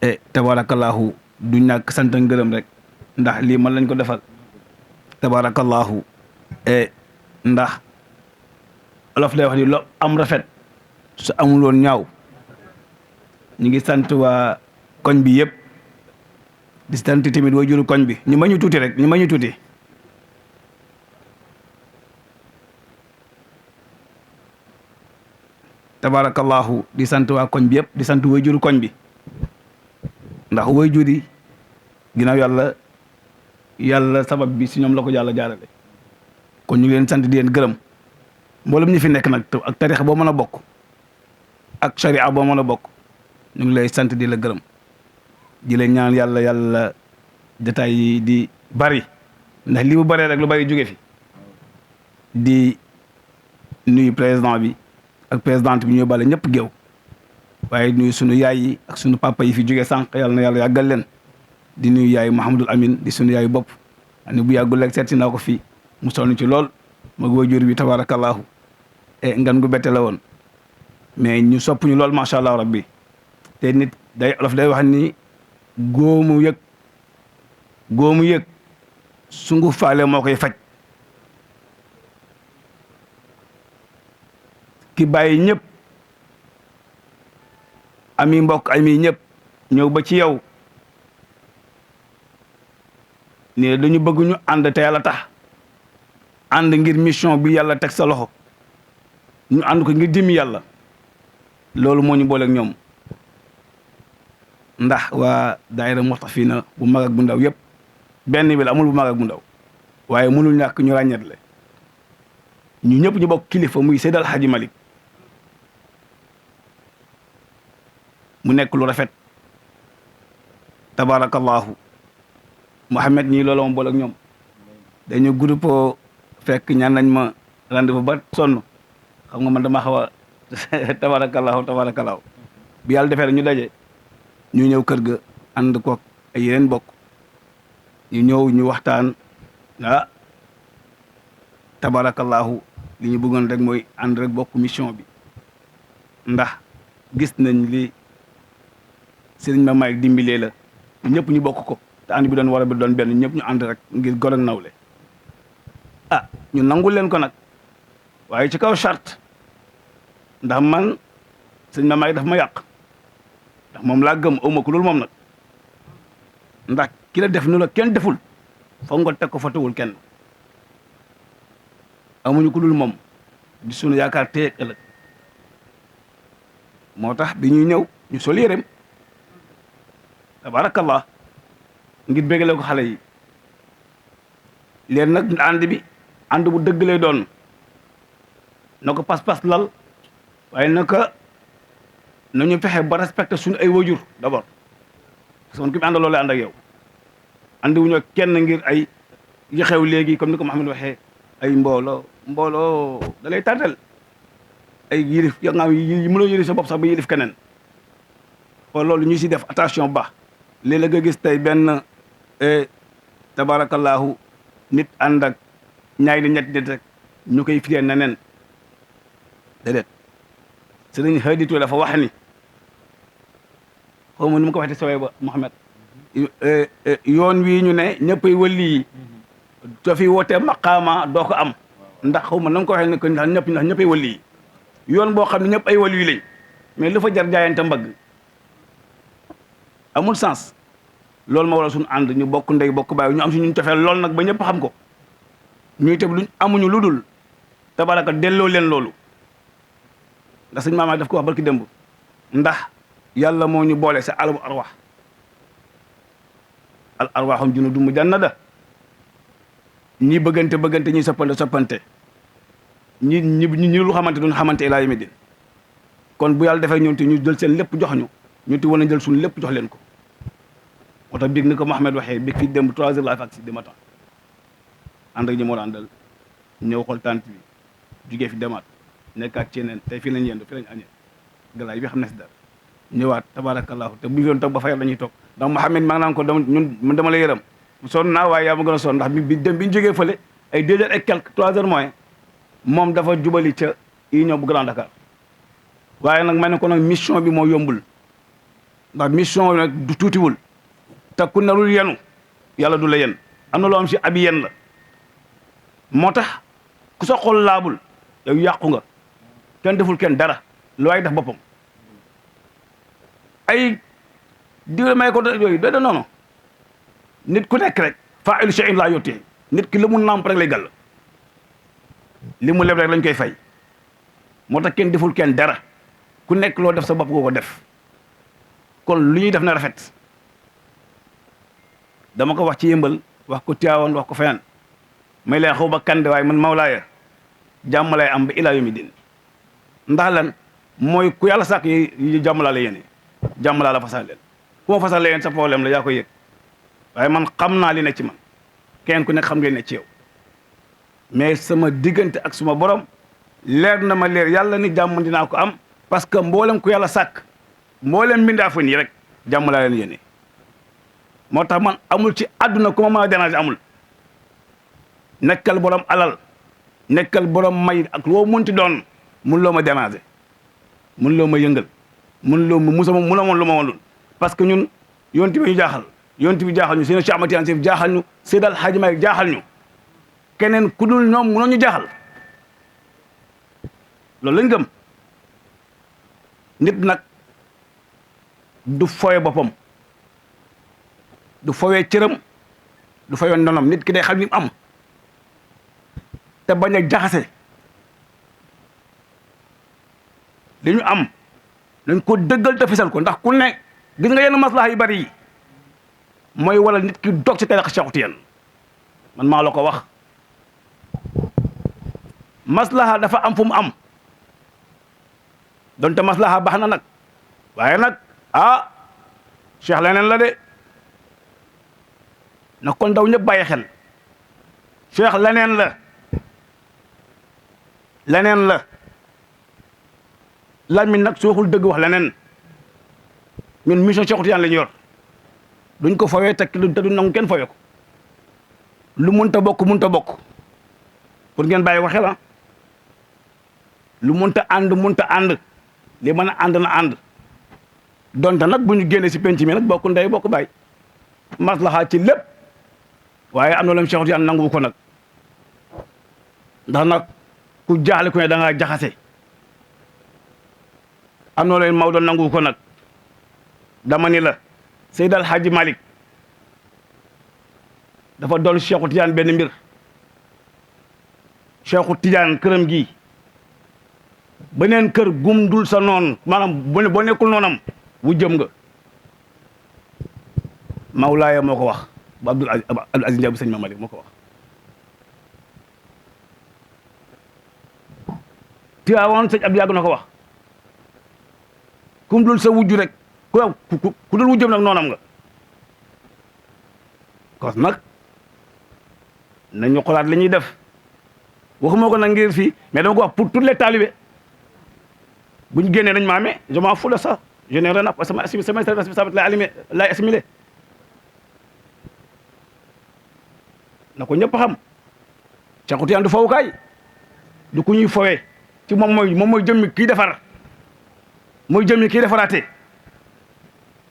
e tabarakallahu du ñàkk sant ngërëm rek ndax lii man lañ ko defal tabarakallahu ndax olof day wax ni lo am rafet su amul woon ñaaw ñu ngi sant waa koñ bi yëpp di sant tamit waa juru koñ bi ñu ma ñu tuuti rek ñu ma ñu tuuti tabarakallahu di sant waa koñ bi yëpp di sant way juru koñ bi ndax way jur yi ginnaaw yàlla sabab bi si ñoom la ko yàlla jaarale kon ñu ngi leen sant di leen gërëm mboolem ñi fi nekk nag ak tarixa boo mën a bokk ak sharia boo mën a bokk ñu ngi lay sant di la gërëm di la ñaan yàlla détails yi di bari ndax li bu baree rek lu bari jóge fi di nuyu président bi ak présidente bi ñuy bale ñëpp géew waaye nuyu sunu yaay yi ak sunu papa yi fi jóge sànq yàlla na yàlla yàggal leen di nuyu yaay Mouhamadul Amin di sunu yaayu bopp ani bu yàggul rek seet si naa ko fii mu sonn ci lool mag waajur bi tabarakallahu ngan gu bette la woon mais ñu sopp ñu lool macha allah rabbi te nit day olof day wax ni góomu yëg sungu faale moo koy faj ki bàyyi ñëpp ami mbokk ami ñëpp ñëw ba ci yow ne dañu bëgg ñu ànd te yàlla tax ànd ngir mission bi yàlla teg sa loxo ñu ànd ko ngir jëmi yàlla loolu moo ñu booleeg ñoom ndax waa daayira Muxtafina bu mag ak bu ndaw yëpp benn bi la amul bu mag ak bu ndaw waaye mënul ñàkk ñu ràññetle ñu ñëpp ñu bokk kilifa muy Seydi El Hadji Malick mu nekk lu rafet tabarakallahu Mouhamed ñii loolu ma boole ak ñoom dañu groupe fekk ñaan nañ ma rendez-vous ba sonn xam nga man dama xaw a tabarakallahu bi yàlla defee rek ñu daje ñu ñëw kër ga ànd ko ay yeneen bokk ñu ñëw ñu waxtaan tabarakallahu li ñu bëggoon rek mooy ànd rek bokk mission bi ndax gis nañ li sëriñ ma may dimbilee la ñëpp ñu bokk ko te ànd bi doon war a bi doon benn ñëpp ñu ànd rek ngir gor ak nawle ñu nangul leen ko nag waaye ci kaw charte ndax man sëñ ma may daf ma yàq ndax moom laa gëm awma ko loolu moom nag ndax ki la def nu la kenn deful foog nga teg ko fa tawul kenn amuñu ko dul moom di sunu yaakaar tey ak ëllëg moo tax bi ñuy ñëw ñu sol yéreem tabarakallah ngir bégale ko xale yi leen nag ànd bi ànd bu dëgg lay doon na ko pas-pas lal waaye naka nañu fexe ba respecté suñu ay wajur d'abord parce que man ki mu àndaloo lay ànd ak yow ànd wuñu kenn ngir ay yi xew léegi comme ni ko Mouhamed waxee ay mbooloo da lay tàrtel ay yilif ya nga yi mënoo yilif sa bopp sax ba yilif keneen kon loolu ñu si def attention bu baax léeg-léeg nga gis tey benn tabarakallahu nit ànd ak ñaari ñetti nit rek ñu koy firee neneen déedéet sëriñ Hadi dafa wax ni xaw ma nu mu ko waxee sawee ba Mouhamed yoon wii ñu ne ñëppay wëlli yi soo fi wootee maqaama doo ko am ndax xaw ma na mu ko waxee ne ko ndax ñëppay wëlli yi yoon boo xam ne ñëpp ay wëlli yi lañ mais lu fa jar jaayante mbagg amul sens loolu ma waral suñu ànd ñu bokk ndey bokk baay ñu am si ñun cofeel lool nag ba ñëpp xam ko ñuy teb luñ amuñu lu dul tabaraka delloo leen loolu ndax sëñ maama daf ko wax barki démb ndax yàlla moo ñu boole sa alamu arwax al arwaaxum junudun mujannada ñi bëggante ñi soppante ñi lu xamante duñ xamante ilaa yawmi din kon bu yàlla defee ñun te ñu jël seen lépp jox ñu te war a jël suñu lépp jox leen ko moo tax biig ni ko Mouhamed waxee biig fii démb 3 heures laa fekk si du matin ànd ak ñi moo àndal ñëw xool tànt bi jugee fi demaat nekkaat ci yeneen tey fii lañ yendu fii lañ añee galaay bi xam ne si dara ñëwaat tabarakallahu te bu ñu doon toog ba fayal dañuy toog donc Mouhamed maa ngi naan ko dama la yërëm sonn naa waaye yaa ma gën a sonn ndax bi ñu jógee fële ay 2 heures et quelques 3 heures moins moom dafa jubali ca union bu Grand Dakar waaye nag ma ne ko nag mission bi moo yombul ndax mission bi nag du tuutiwul te ku narul yenu yàlla du la yen am na loo am si abi yen la moo tax ku sa xol laabul yow yàqu nga kenn deful kenn dara looy def boppam ay diw may ko yooyu da noonu nit ku nekk rek fa'ilu shay'in laa yuti nit ki la mu nàmp rek lay gàll li mu leb rek lañ koy fay moo tax kenn deful kenn dara ku nekk loo def sa bopp nga ko def kon lu ñuy def na rafet dama ko wax ci yëmbal wax ko Tiwaawan wax ko feneen may leen xaw ba kande waaye man mawlaaya jàmm lay am ba ilaa yawmi din ndax lan mooy ku yàlla sàkk yi jàmm laa la yéene jàmm laa la fasal leen ku ma fasal leen sa problème la yaa koy yëg waaye man xam naa li ne ci man kenn ku nekk xam ngeen ne ci yow mais sama diggante ak suma borom leer na ma leer yàlla ni jàmm dinaa ko am parce que mboolem ku yàlla sàkk mboolem mbindaa fa nii rek jàmm laa leen yéene moo tax man amul ci àdduna ku ma mën a déranger amul nekkal borom alal nekkal borom may ak loo munti doon mun loo ma déranger mun loo ma yëngal mun loo ma musa mun a woon lu ma woon parce que ñun yonti bi ñu jaaxal yonti bi jaaxal ñu seen Cheikh Ahmad Tidiane Sy jaaxal ñu Seydi El Hadji Malick jaaxal ñu keneen ku dul ñoom mënoo ñu jaaxal loolu lañ gëm nit nag du foye boppam du foyee cëram du foyee ndonam nit ki day xam li mu am te bañ a jaxase li ñu am dañ ko dëggal te fisal ko ndax ku ne gis nga yenn maslaha yu bari yi mooy waral nit ki dog ci tariqa Cheikh Tidiane man maa la ko wax maslaha dafa am fu mu am donte maslaha baax na nag waaye nag ah Cheikh leneen la de na kon ndaw ñëpp bàyyi xel Cheikh leneen la Lamine nag su waxul dëgg wax leneen ñun mission Cheikh Tidiane la ñu yor duñ ko fawee te du nangu kenn fawee ko lu munta bokk pour ngeen bàyyi ko xel ah lu munta ànd li mën a ànd na ànd donte nag bu ñu génnee si penc mi nag bokk ndey bokk baay maslaha ci lépp waaye am na lam Cheikh Tidiane nangu ko nag ndax nag ku jaaxle ku ne da ngaa jaxase am na leen Maodo nangu ko nag dama ni la Seydi El Hadji Malick dafa doon Cheikh Tidiane benn mbir Cheikh Tidiane këram gi beneen kër gum dul sa noon maanaam boo nekkul noonam wu jëm nga Mawlaaya moo ko wax ba Abdul Aziz Ndiaye bu sëñ Mame Malick moo ko wax Tiwaawan sëñ Abdou yàgg na ko wax kum dul sa wujju rek ku dul wujjëm nag noonam nga kon nag nañu xolaat li ñuy def waxuma ko nag ngir fii mais dama ko wax pour tous les talibés bu ñu génnee nañ ma amee je m'en fous de ça je n'ai rien à sama responsabilité lay assimilé na ko ñëpp xam Cheikh Tidiane du fawukaay du ku ñuy fowee ci moom mooy jëmmi kii defar mooy jëmmi kii defaraate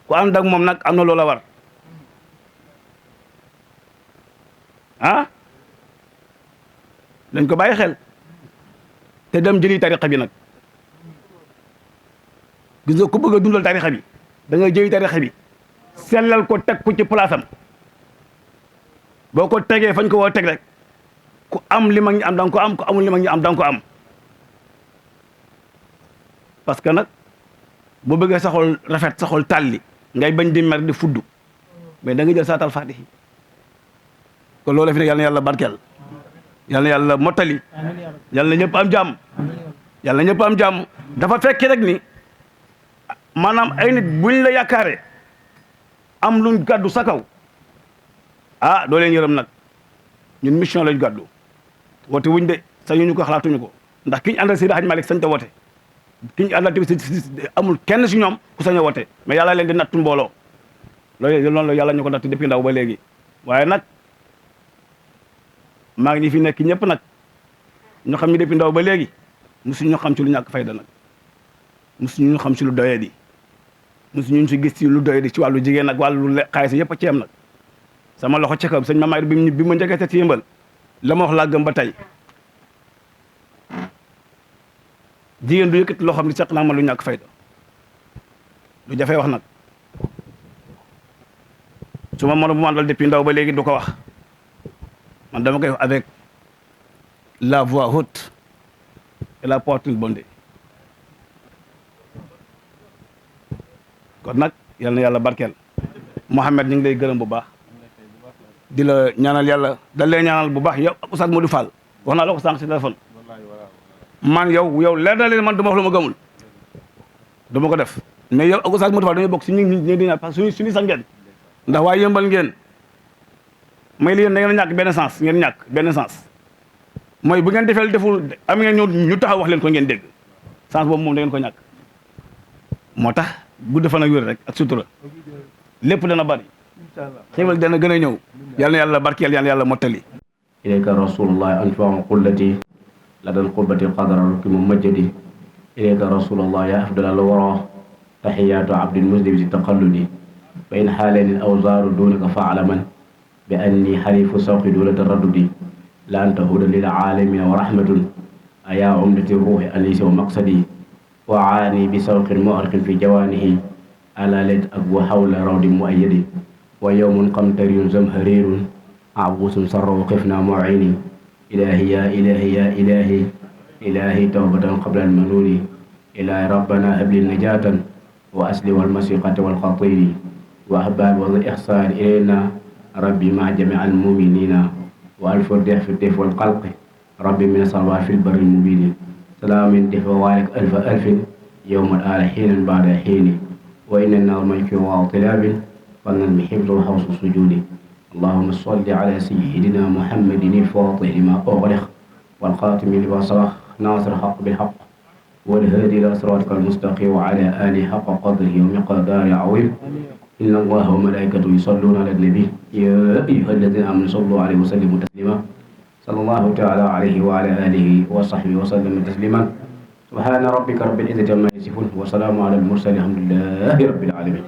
ku ànd ak moom nag am na loola war ah dañ ko bàyyi xel te dem jëli tariqa bi nag gis nga ku bëgg a dundal tariqa bi da ngay jëli tariqa bi sellal ko teg ko ci place am boo ko tegee fañ ko woo teg rek ku am li mag ñi am da nga ko am ku amul li mag ñi am da nga ko am parce que nag boo bëggee sa xol rafet sa xol tàlli ngay bañ di mer di fudd mais da nga jël saatal fatihi kon loolu fi ne yal na yàlla barkeel yal na yàlla mottali yal na ñëpp am jàmm yal na ñëpp am jàmm dafa fekk rek ni maanaam ay nit buñ la yaakaare am luñ gàddu sa kaw ah doo leen yërëm nag ñun mission lañ gàddu woote wuñ de sañu ñu ko xalaatuñu ko ndax ki ñu àndal Seydi Hadji Malick sañ te woote ki ñu àndal tamit amul kenn si ñoom ku sañ a woote mais yàlla leen di nattu mbooloo loolu la yàlla ñu ko natt depuis ndaw ba léegi waaye nag maa ngi ñi fi nekk ñëpp nag ñu xam ñu depuis ndaw ba léegi musuñu ñu xam ci lu ñàkk fayda nag musuñu ñu xam ci lu doyee di musuñu ñu si gis ci lu doyee di ci wàllu jigéen nag wàllu xaalis yëpp a ci am nag sama loxo ca kaw sëñ Mamaye bi ma njëkkee ci yëmbal la ma wax laa gëm ba tey jigéen du yëkkati loo xam ne seq naa ma lu ñàkk fayda lu jafee wax nag su ma mën bu mandal depuis ndaw ba léegi du ko wax man dama koy wax avec la voix haute et la poitrine bondée kon nag yal na yàlla barkeel Mouhamed ñu ngi lay gërëm bu baax di la ñaanal yàlla da lay ñaanal bu baax yow Oustaz Modou Fall wax naa la ko sànq ci téléphone man yow leer na leen man du ma wax lu ma gëmul du ma ko def mais yow ak Oustaz Modou Fall dañoo bokk si ñu dina parce que suñu sax ngeen ndax waaye yëmbal ngeen may li yéen da ngeen ñàkk benn sens ngeen ñàkk benn sens mooy bu ngeen deful am ngeen ñu taxaw wax leen ko ngeen dégg sens boobu moom da ngeen ko ñàkk moo tax gudd fan ak wér rek ak sutura lépp dana bari xéwal dana gën a ñëw yal na yàlla barkeel yal na yàlla mottali ilayka rasulullah anfa'u qullati ladal qurbati qadra rukimu majjadi ilayka rasulullah ya afdalal wara tahiyatu abdin muslim si taqalludi fa in xaalani awzaaru dunaka faalaman bi anni xalifu sawqi duna taraddudi la anta huda lil alamina wa rahmatun aya umdati ruuxi anisi wa maqsadi wa aani bi sawqin muarqin fi jawaanihi ala let ak wa hawla rawdi muayyadi wa yawmun qamtariyun zamharirun abusun sarro qifna mu'ini ilahi ya ilahi ya ilahi ilahi tawbatan qabla almanuni ilahi rabbana habli najatan wa asli walmasiqati walxatiri wa ahbab wal ihsan ilayna rabbi ma jami'a almuminina wa alfurdih fi dif walqalqi rabbi min salwa fi lbarri almubini salamin dif walik alfa alfin yawma al hinan ba'da hini wa inna narmayki wa tilabin فلنلم حفظ وحوص السجود اللهم صل على سيدنا محمد الفاطر لما أغلق والخاتم لما سبق ناصر الحق بالحق والهادي إلى صراطك المستقيم وعلى آله حق قدره ومقدار عظيم إن الله وملائكته يصلون على النبي يا أيها الذين آمنوا صلوا عليه وسلموا تسليما صلى الله تعالى عليه وعلى آله وصحبه وسلم تسليما سبحان ربك رب العزة عما يصفون وسلام على المرسلين الحمد لله رب العالمين